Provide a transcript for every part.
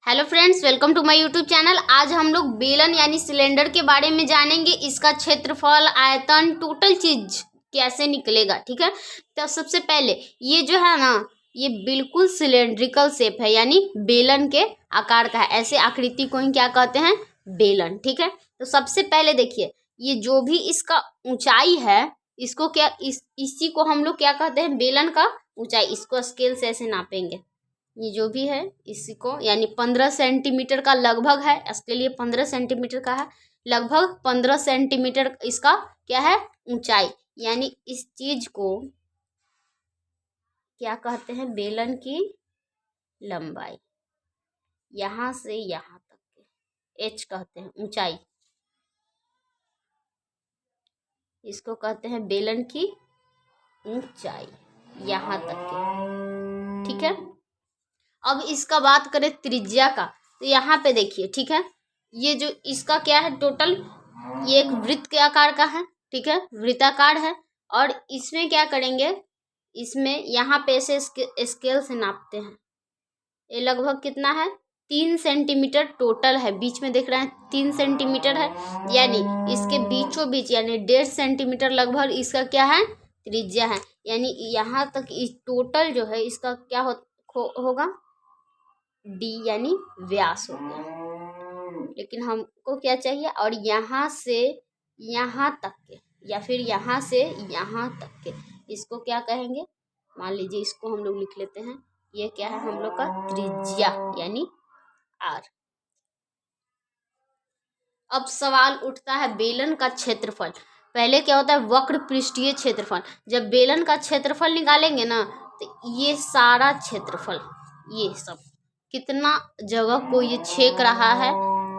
Hello friends, welcome to my YouTube channel. आज हम लोग बेलन यानी सिलेंडर के बारे में जानेंगे। इसका क्षेत्रफल, आयतन, टोटल चीज कैसे निकलेगा। ठीक है, तो सबसे पहले ये जो है ना, ये बिल्कुल सिलेंड्रिकल शेप है, यानी बेलन के आकार का है। ऐसे आकृति को ही क्या कहते हैं? बेलन। ठीक है, तो सबसे पहले देखिए, ये जो भी इसका ऊंचाई है, इसको क्या इसी को हम लोग क्या कहते हैं? बेलन का ऊंचाई। इसको स्केल से ऐसे नापेंगे। ये जो भी है इसी को, यानी 15 सेंटीमीटर का लगभग है। इसके लिए 15 सेंटीमीटर का है, लगभग 15 सेंटीमीटर इसका क्या है? ऊंचाई। यानी इस चीज को क्या कहते हैं? बेलन की लंबाई, यहां से यहां तक के एच कहते हैं ऊंचाई। इसको कहते हैं बेलन की ऊंचाई, यहां तक के। ठीक है, अब इसका बात करें त्रिज्या का, तो यहाँ पे देखिए। ठीक है, ये जो इसका क्या है टोटल, ये एक वृत्त के आकार का है। ठीक है, वृत्ताकार है। और इसमें क्या करेंगे, इसमें यहाँ पे ऐसे स्केल से नापते हैं। ये लगभग कितना है? 3 सेंटीमीटर टोटल है। बीच में देख रहे हैं 3 सेंटीमीटर है, यानी इसके बीचों बीच यानी 1.5 सेंटीमीटर लगभग इसका क्या है? त्रिज्या है। यानी यहाँ तक इस टोटल जो है इसका क्या होगा? डी यानी व्यास हो गया। लेकिन हमको क्या चाहिए? और यहाँ से यहाँ तक के, या फिर यहाँ से यहाँ तक के, इसको क्या कहेंगे? मान लीजिए इसको हम लोग लिख लेते हैं। ये क्या है हम लोग का? त्रिज्या यानी आर। अब सवाल उठता है बेलन का क्षेत्रफल। पहले क्या होता है? वक्र पृष्ठीय क्षेत्रफल। जब बेलन का क्षेत्रफल निकालेंगे ना, तो ये सारा क्षेत्रफल, ये सब कितना जगह को ये छेक रहा है,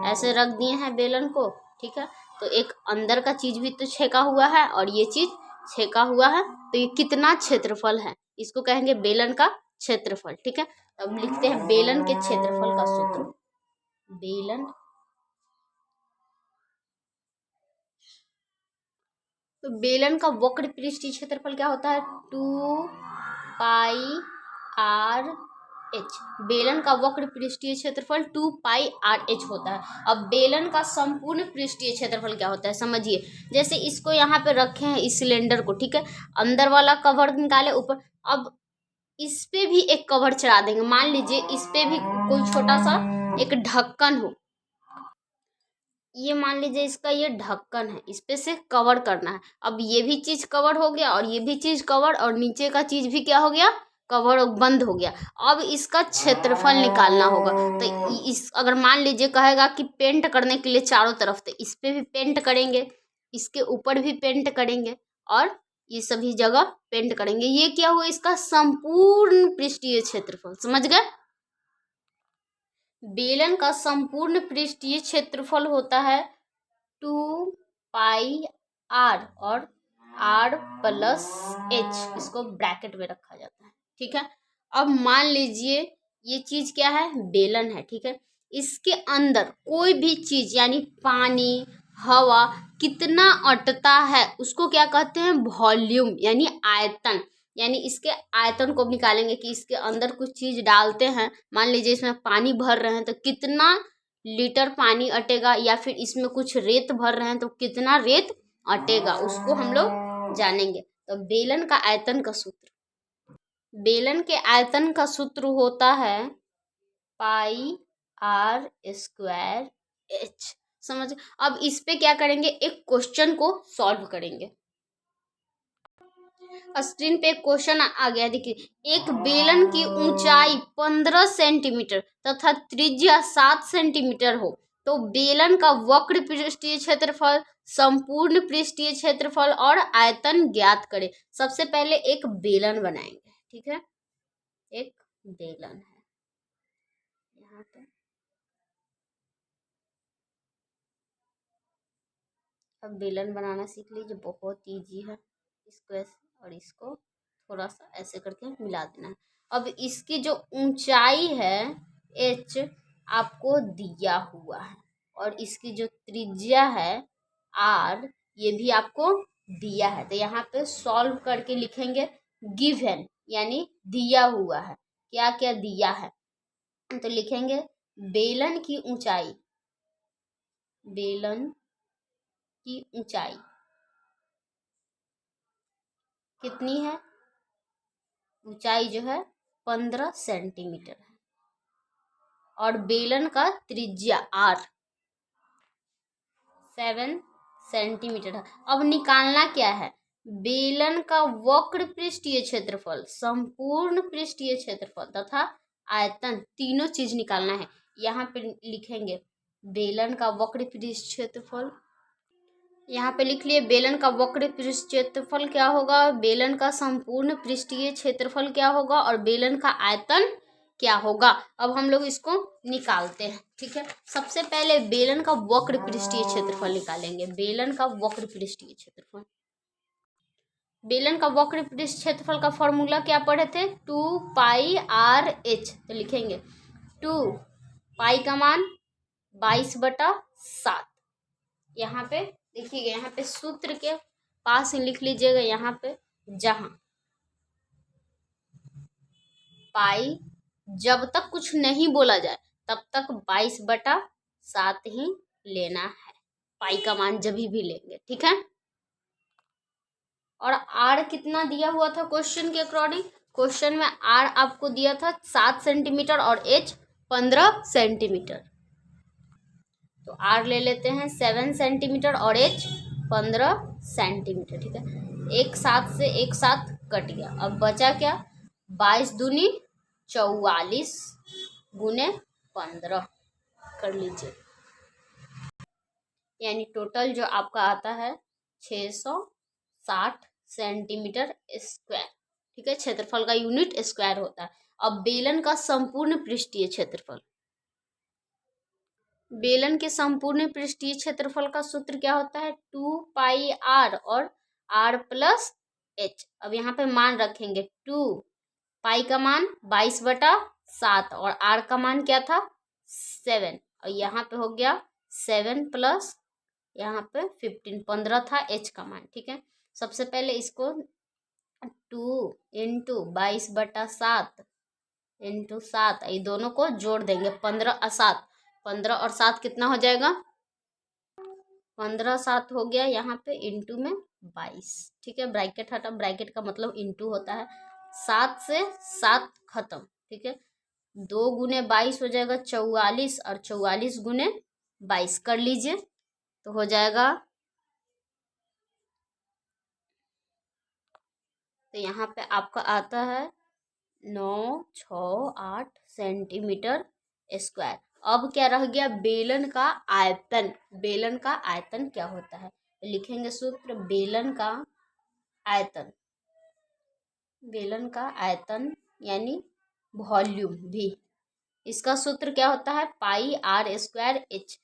ऐसे रख दिए हैं बेलन को। ठीक है, तो एक अंदर का चीज भी तो छेका हुआ है और ये चीज छेका हुआ है, तो ये कितना क्षेत्रफल है, इसको कहेंगे बेलन का क्षेत्रफल। ठीक है, अब लिखते हैं बेलन के क्षेत्रफल का सूत्र। बेलन, तो बेलन का वक्र पृष्ठीय क्षेत्रफल क्या होता है? 2πr h। बेलन का वक्र पृष्ठीय क्षेत्रफल 2πr h होता है। अब बेलन का संपूर्ण पृष्ठीय क्षेत्रफल क्या होता है समझिए। जैसे इसको यहाँ पे रखे हैं, इस सिलेंडर को। ठीक है, अंदर वाला कवर निकाले ऊपर। अब इस पे भी एक कवर चढ़ा देंगे। मान लीजिए इस पे भी कोई छोटा सा एक ढक्कन हो। ये मान लीजिए इसका ये ढक्कन है, इस पे से कवर करना है। अब ये भी चीज कवर हो गया और ये भी चीज कवर, और नीचे का चीज भी क्या हो गया? कवर और बंद हो गया। अब इसका क्षेत्रफल निकालना होगा। तो इस अगर मान लीजिए कहेगा कि पेंट करने के लिए चारों तरफ, तो इस पे भी पेंट करेंगे, इसके ऊपर भी पेंट करेंगे, और ये सभी जगह पेंट करेंगे। ये क्या हुआ? इसका संपूर्ण पृष्ठीय क्षेत्रफल। समझ गए? बेलन का संपूर्ण पृष्ठीय क्षेत्रफल होता है 2πr और r+h, इसको ब्रैकेट में रखा जाता है। ठीक है, अब मान लीजिए ये चीज क्या है? बेलन है। ठीक है, इसके अंदर कोई भी चीज यानी पानी, हवा कितना अटता है उसको क्या कहते हैं? वॉल्यूम यानी आयतन। यानी इसके आयतन को निकालेंगे कि इसके अंदर कुछ चीज डालते हैं। मान लीजिए इसमें पानी भर रहे हैं तो कितना लीटर पानी अटेगा, या फिर इसमें कुछ रेत भर रहे हैं तो कितना रेत अटेगा, उसको हम लोग जानेंगे। तो बेलन का आयतन का सूत्र, बेलन के आयतन का सूत्र होता है πr²h। समझ? अब इस पे क्या करेंगे? एक क्वेश्चन को सॉल्व करेंगे। स्क्रीन पे क्वेश्चन आ गया, देखिए। एक बेलन की ऊंचाई 15 सेंटीमीटर तथा त्रिज्या 7 सेंटीमीटर हो तो बेलन का वक्र पृष्ठीय क्षेत्रफल, संपूर्ण पृष्ठीय क्षेत्रफल और आयतन ज्ञात करें। सबसे पहले एक बेलन बनाएंगे। ठीक है, एक बेलन है यहाँ पे। अब बेलन बनाना सीख लीजिए, बहुत इजी है। इसको ऐसे और इसको थोड़ा सा ऐसे करके मिला देना है। अब इसकी जो ऊंचाई है h आपको दिया हुआ है, और इसकी जो त्रिज्या है r, ये भी आपको दिया है। तो यहाँ पे सॉल्व करके लिखेंगे गिवन, यानी दिया हुआ है। क्या क्या दिया है तो लिखेंगे बेलन की ऊंचाई, बेलन की ऊंचाई कितनी है? ऊंचाई जो है 15 सेंटीमीटर है और बेलन का त्रिज्या R 7 सेंटीमीटर है। अब निकालना क्या है? बेलन का वक्र पृष्ठीय क्षेत्रफल, संपूर्ण पृष्ठीय क्षेत्रफल तथा आयतन, तीनों चीज निकालना है। यहाँ पे लिखेंगे बेलन का वक्र पृष्ठ क्षेत्रफल, यहाँ पे लिख लिए बेलन का वक्र पृष्ठ क्षेत्रफल क्या होगा, बेलन का संपूर्ण पृष्ठीय क्षेत्रफल क्या होगा और बेलन का आयतन क्या होगा। अब हम लोग इसको निकालते हैं, ठीक है। सबसे पहले बेलन का वक्र पृष्ठीय क्षेत्रफल निकालेंगे। बेलन का वक्र पृष्ठीय क्षेत्रफल, बेलन का वक्र पृष्ठ क्षेत्रफल का फॉर्मूला क्या पढ़े थे? 2πr/h। तो लिखेंगे 2 पाई का मान 22/7। यहाँ पे देखिएगा, यहाँ पे सूत्र के पास ही लिख लीजिएगा, यहाँ पे जहां पाई जब तक कुछ नहीं बोला जाए तब तक 22/7 ही लेना है, पाई का मान जब भी लेंगे, ठीक है। और आर कितना दिया हुआ था क्वेश्चन के अकॉर्डिंग? क्वेश्चन में आर आपको दिया था 7 सेंटीमीटर और एच 15 सेंटीमीटर। तो आर ले लेते हैं 7 सेंटीमीटर और एच 15 सेंटीमीटर, ठीक है। एक साथ से एक साथ कट गया, अब बचा क्या? 22 दूनी 44 गुने 15 कर लीजिए, यानी टोटल जो आपका आता है 660 सेंटीमीटर स्क्वायर, ठीक है। क्षेत्रफल का यूनिट स्क्वायर होता है। अब बेलन का संपूर्ण पृष्ठीय क्षेत्रफल, बेलन के संपूर्ण पृष्ठीय क्षेत्रफल का सूत्र क्या होता है? 2πr और r+h। अब यहाँ पे मान रखेंगे 2 पाई का मान 22/7 और r का मान क्या था? 7, और यहाँ पे हो गया 7 प्लस यहाँ पे 15 था h का मान, ठीक है। सबसे पहले इसको 2 × 22/7 × 7, ये दोनों को जोड़ देंगे, 15 और 7, 15 और 7 कितना हो जाएगा? 15 7 हो गया, यहाँ पे इंटू में 22, ठीक है। ब्रैकेट हटा, ब्रैकेट का मतलब इंटू होता है। 7 से 7 खत्म, ठीक है। 2 गुने 22 हो जाएगा 44 और 44 गुने 22 कर लीजिए, तो हो जाएगा, तो यहाँ पे आपका आता है 968 सेंटीमीटर स्क्वायर। अब क्या रह गया? बेलन का आयतन। बेलन का आयतन क्या होता है? लिखेंगे सूत्र, बेलन का आयतन, बेलन का आयतन यानी वॉल्यूम भी, इसका सूत्र क्या होता है? πr²h।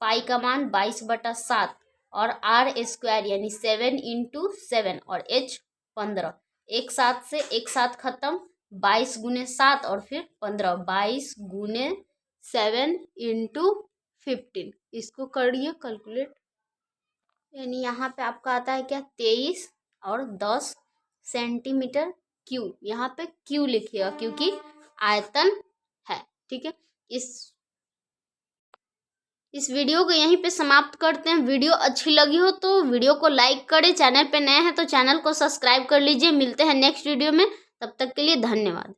पाई का मान 22/7 और r² यानी 7 × 7 और h 15, एक साथ से एक साथ खत्म, 22 गुने 7 और फिर 15, 22 गुने 7 × 15, इसको करिए कैलकुलेट, यानी यहाँ पे आपका आता है क्या? 23 और 10 सेंटीमीटर क्यूब। यहाँ पे क्यू लिखिएगा क्योंकि आयतन है, ठीक है। इस वीडियो को यहीं पे समाप्त करते हैं। वीडियो अच्छी लगी हो तो वीडियो को लाइक करें, चैनल पे नए हैं तो चैनल को सब्सक्राइब कर लीजिए। मिलते हैं नेक्स्ट वीडियो में, तब तक के लिए धन्यवाद।